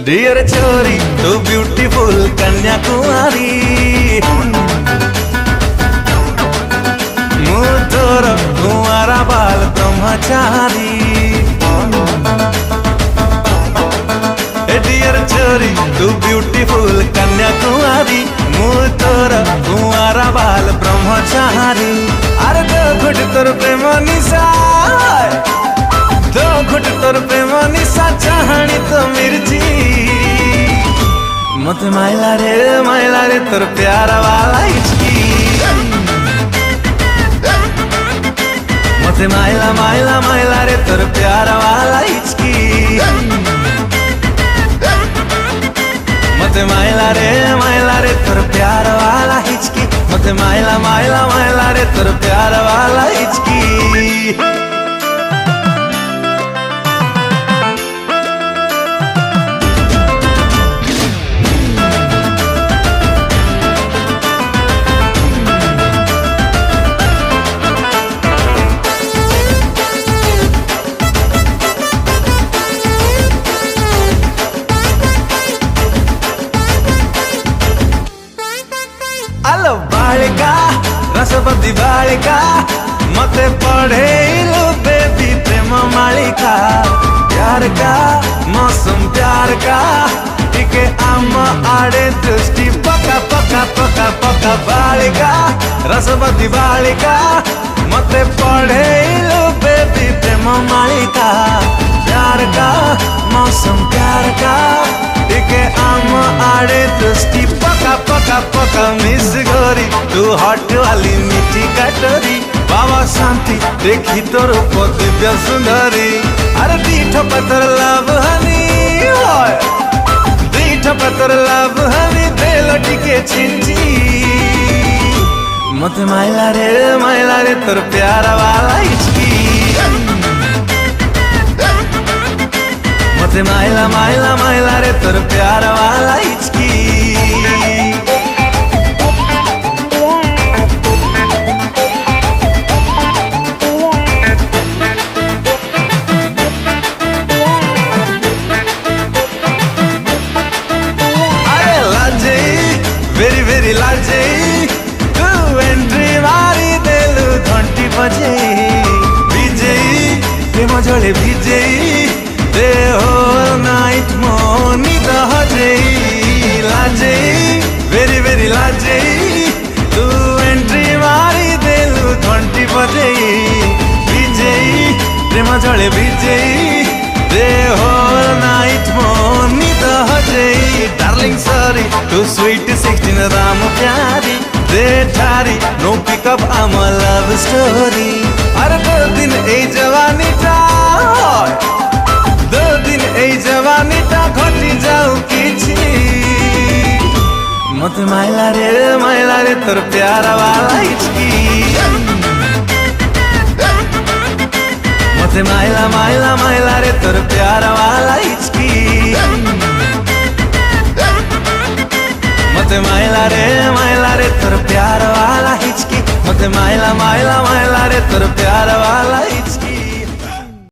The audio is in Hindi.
डियर छोरी तू ब्यूटीफुल कन्याकुमारी मु तोर कुंवारा बाल ब्रह्मचारी डियर छोरी तू ब्यूटीफुल कन्याकुमारी मु तोर कुंवारा बाल ब्रह्मचारी अरे दो घुट तोर प्रेम निशा दो घुट तोर प्रेम निशा चाहनी तो मिर्ची मत माइला रे तोर प्यारा वाला हिचकी मत माइला रे तोर प्यारा वाला हिचकी मत माइला रे तोर प्यारा वाला हिचकी मत माइला रे तोर प्यारा वाला हिचकी अलो बालिका रसवती बालिका मते पढ़ेलो बेबी प्रेम मालिका प्यार का मौसम प्यार का टिके आम आड़े दृष्टि पका पका पका पका बालिका रसवती बालिका मते पढ़ेलो बेबी प्रेम मालिका प्यार का मौसम प्यार का टिके आम आड़े दृष्टि पका पका पका मिस गोरी तू हॉट वाली मीठी कटोरी बाबा शांति देखी तोर दिव्य सुंदरी अरे दीठ पत्थर लव हनी दीठ पत्थर लव हनी देलो टिके छिंची मत माइला रे तोर प्यारा वाला हिचकी मत माइला रे तोर प्यारा वाला हिचकी वेरी लाजे तू एंट्री मारी देलु घंटी बजे विजयी प्रेम जले विजयी दे होल नाइट मोनी दहजेई लाजे वेरी लाजे तू एंट्री मारी देलु घंटी बजे विजयी प्रेम जले विजयी दे होल नाइट मोनी दहजेई डार्लिंग सॉरी तू स्वीट 16 राम प्यारी दे ठारी नो पिकअप आम लव स्टोरी अरे दो दिन ए जवानी टा दो दिन ए जवानी टा घटी जाऊ किछि मत माइला रे तोर प्यारा वाला हिचकी मत माइला रे तोर प्यारा वाला हिचकी मत माइला रे तोर प्यारा वाला हिचकी मत माइला रे तोर प्यारा